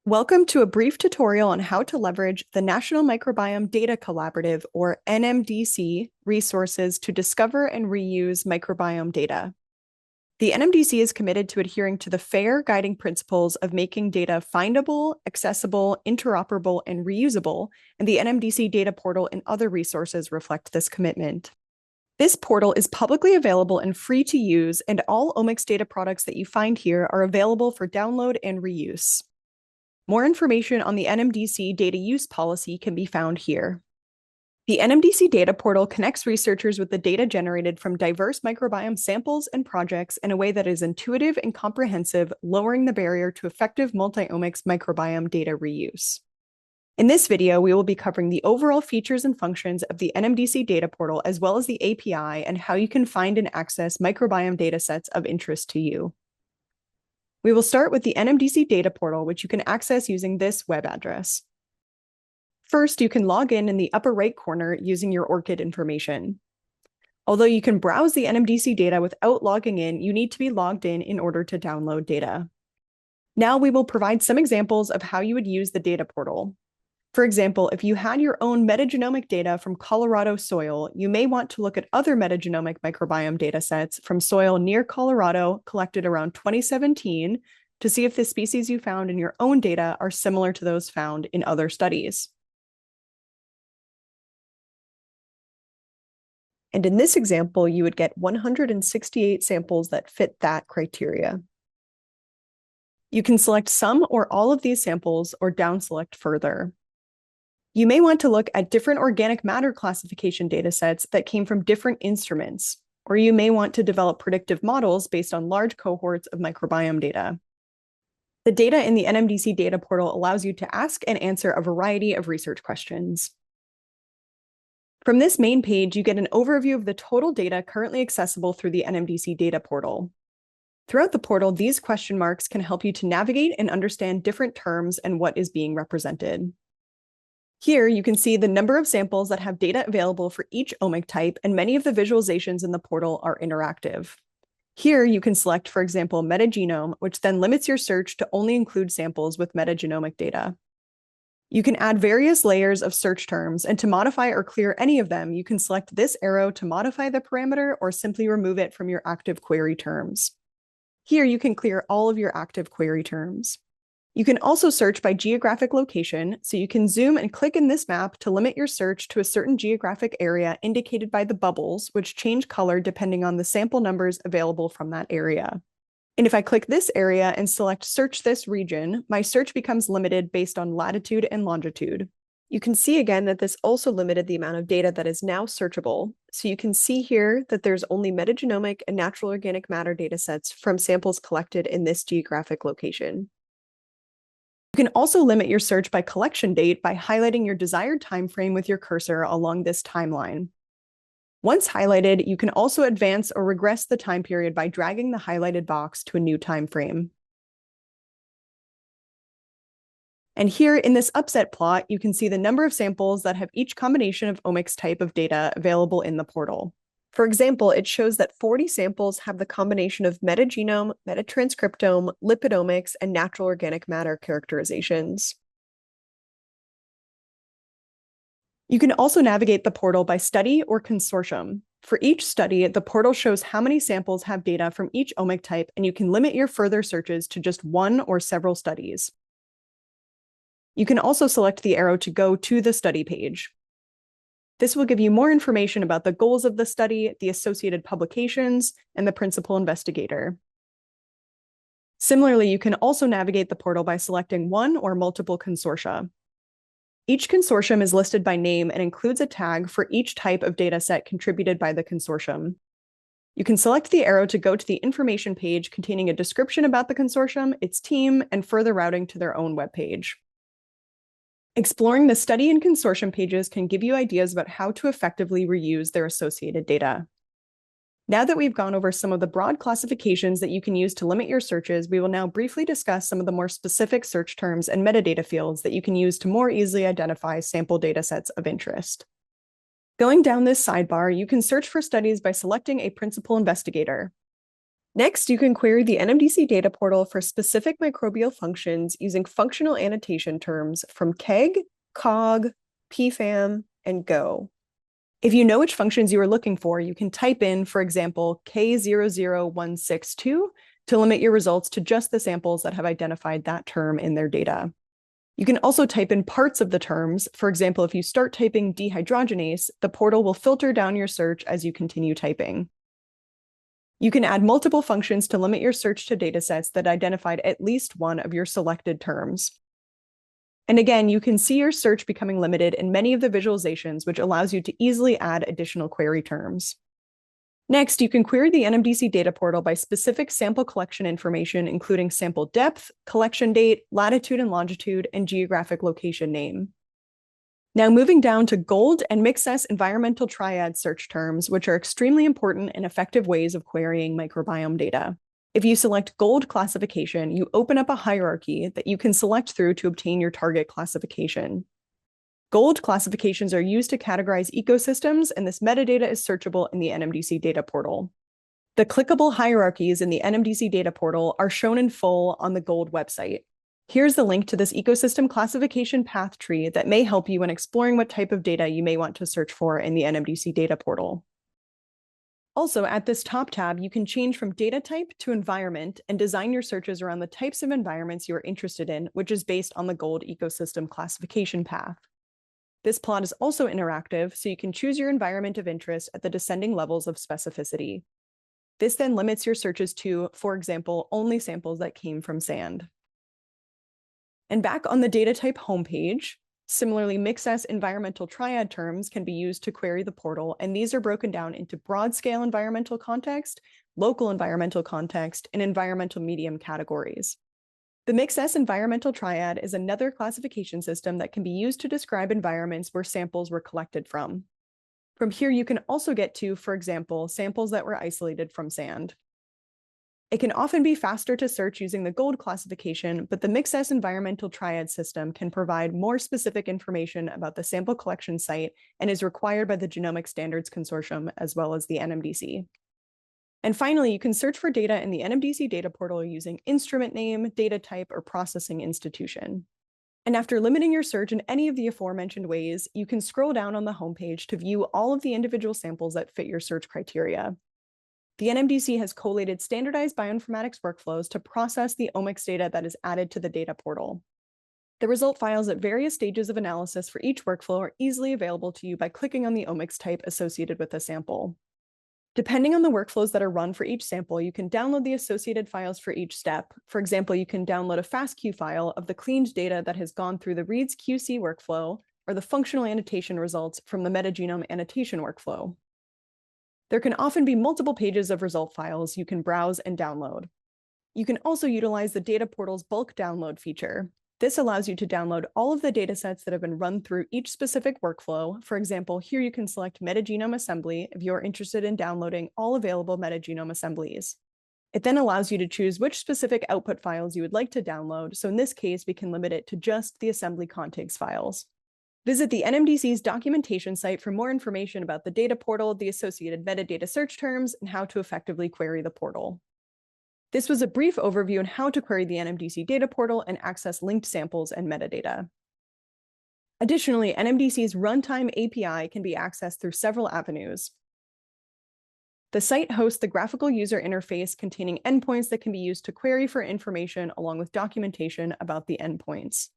Welcome to a brief tutorial on how to leverage the National Microbiome Data Collaborative, or NMDC, resources to discover and reuse microbiome data. The NMDC is committed to adhering to the FAIR guiding principles of making data findable, accessible, interoperable, and reusable, and the NMDC data portal and other resources reflect this commitment. This portal is publicly available and free to use, and all omics data products that you find here are available for download and reuse. More information on the NMDC data use policy can be found here. The NMDC data portal connects researchers with the data generated from diverse microbiome samples and projects in a way that is intuitive and comprehensive, lowering the barrier to effective multi-omics microbiome data reuse. In this video, we will be covering the overall features and functions of the NMDC data portal, as well as the API and how you can find and access microbiome datasets of interest to you. We will start with the NMDC data portal, which you can access using this web address. First, you can log in the upper right corner using your ORCID information. Although you can browse the NMDC data without logging in, you need to be logged in order to download data. Now we will provide some examples of how you would use the data portal. For example, if you had your own metagenomic data from Colorado soil, you may want to look at other metagenomic microbiome datasets from soil near Colorado collected around 2017 to see if the species you found in your own data are similar to those found in other studies. And in this example, you would get 168 samples that fit that criteria. You can select some or all of these samples or down-select further. You may want to look at different organic matter classification datasets that came from different instruments, or you may want to develop predictive models based on large cohorts of microbiome data. The data in the NMDC data portal allows you to ask and answer a variety of research questions. From this main page, you get an overview of the total data currently accessible through the NMDC data portal. Throughout the portal, these question marks can help you to navigate and understand different terms and what is being represented. Here, you can see the number of samples that have data available for each omic type, and many of the visualizations in the portal are interactive. Here, you can select, for example, metagenome, which then limits your search to only include samples with metagenomic data. You can add various layers of search terms, and to modify or clear any of them, you can select this arrow to modify the parameter or simply remove it from your active query terms. Here, you can clear all of your active query terms. You can also search by geographic location, so you can zoom and click in this map to limit your search to a certain geographic area indicated by the bubbles, which change color depending on the sample numbers available from that area. And if I click this area and select Search this region, my search becomes limited based on latitude and longitude. You can see again that this also limited the amount of data that is now searchable. So you can see here that there's only metagenomic and natural organic matter datasets from samples collected in this geographic location. You can also limit your search by collection date by highlighting your desired time frame with your cursor along this timeline. Once highlighted, you can also advance or regress the time period by dragging the highlighted box to a new time frame. And here in this upset plot, you can see the number of samples that have each combination of omics type of data available in the portal. For example, it shows that 40 samples have the combination of metagenome, metatranscriptome, lipidomics, and natural organic matter characterizations. You can also navigate the portal by study or consortium. For each study, the portal shows how many samples have data from each omic type, and you can limit your further searches to just one or several studies. You can also select the arrow to go to the study page. This will give you more information about the goals of the study, the associated publications, and the principal investigator. Similarly, you can also navigate the portal by selecting one or multiple consortia. Each consortium is listed by name and includes a tag for each type of dataset contributed by the consortium. You can select the arrow to go to the information page containing a description about the consortium, its team, and further routing to their own webpage. Exploring the study and consortium pages can give you ideas about how to effectively reuse their associated data. Now that we've gone over some of the broad classifications that you can use to limit your searches, we will now briefly discuss some of the more specific search terms and metadata fields that you can use to more easily identify sample datasets of interest. Going down this sidebar, you can search for studies by selecting a principal investigator. Next, you can query the NMDC data portal for specific microbial functions using functional annotation terms from KEGG, COG, PFAM, and GO. If you know which functions you are looking for, you can type in, for example, K00162 to limit your results to just the samples that have identified that term in their data. You can also type in parts of the terms. For example, if you start typing dehydrogenase, the portal will filter down your search as you continue typing. You can add multiple functions to limit your search to datasets that identified at least one of your selected terms. And again, you can see your search becoming limited in many of the visualizations, which allows you to easily add additional query terms. Next, you can query the NMDC data portal by specific sample collection information, including sample depth, collection date, latitude and longitude, and geographic location name. Now moving down to GOLD and MIXS environmental triad search terms, which are extremely important and effective ways of querying microbiome data. If you select GOLD classification, you open up a hierarchy that you can select through to obtain your target classification. GOLD classifications are used to categorize ecosystems, and this metadata is searchable in the NMDC data portal. The clickable hierarchies in the NMDC data portal are shown in full on the GOLD website. Here's the link to this ecosystem classification path tree that may help you when exploring what type of data you may want to search for in the NMDC data portal. Also, at this top tab, you can change from data type to environment and design your searches around the types of environments you are interested in, which is based on the GOLD ecosystem classification path. This plot is also interactive, so you can choose your environment of interest at the descending levels of specificity. This then limits your searches to, for example, only samples that came from sand. And back on the data type homepage, similarly, MIXS environmental triad terms can be used to query the portal, and these are broken down into broad-scale environmental context, local environmental context, and environmental medium categories. The MIXS environmental triad is another classification system that can be used to describe environments where samples were collected from. From here, you can also get to, for example, samples that were isolated from sand. It can often be faster to search using the GOLD classification, but the MIXS environmental triad system can provide more specific information about the sample collection site and is required by the Genomic Standards Consortium as well as the NMDC. And finally, you can search for data in the NMDC data portal using instrument name, data type, or processing institution. And after limiting your search in any of the aforementioned ways, you can scroll down on the homepage to view all of the individual samples that fit your search criteria. The NMDC has collated standardized bioinformatics workflows to process the omics data that is added to the data portal. The result files at various stages of analysis for each workflow are easily available to you by clicking on the omics type associated with a sample. Depending on the workflows that are run for each sample, you can download the associated files for each step. For example, you can download a FASTQ file of the cleaned data that has gone through the reads QC workflow or the functional annotation results from the metagenome annotation workflow. There can often be multiple pages of result files you can browse and download. You can also utilize the data portal's bulk download feature. This allows you to download all of the datasets that have been run through each specific workflow. For example, here you can select metagenome assembly if you're interested in downloading all available metagenome assemblies. It then allows you to choose which specific output files you would like to download. So in this case, we can limit it to just the assembly contigs files. Visit the NMDC's documentation site for more information about the data portal, the associated metadata search terms, and how to effectively query the portal. This was a brief overview on how to query the NMDC data portal and access linked samples and metadata. Additionally, NMDC's runtime API can be accessed through several avenues. The site hosts the graphical user interface containing endpoints that can be used to query for information along with documentation about the endpoints.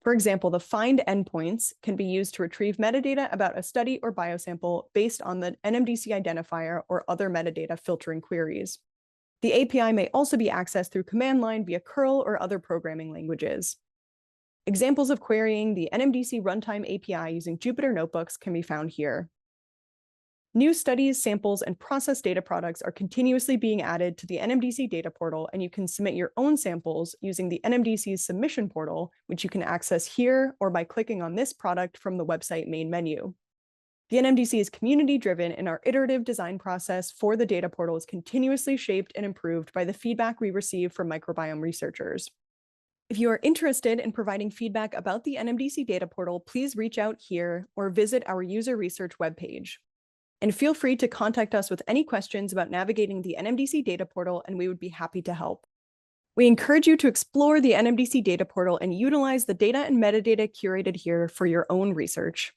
For example, the find endpoints can be used to retrieve metadata about a study or biosample based on the NMDC identifier or other metadata filtering queries. The API may also be accessed through command line via curl or other programming languages. Examples of querying the NMDC runtime API using Jupyter Notebooks can be found here. New studies, samples, and process data products are continuously being added to the NMDC data portal, and you can submit your own samples using the NMDC's submission portal, which you can access here or by clicking on this product from the website main menu. The NMDC is community-driven, and our iterative design process for the data portal is continuously shaped and improved by the feedback we receive from microbiome researchers. If you are interested in providing feedback about the NMDC data portal, please reach out here or visit our user research webpage. And feel free to contact us with any questions about navigating the NMDC data portal, and we would be happy to help. We encourage you to explore the NMDC data portal and utilize the data and metadata curated here for your own research.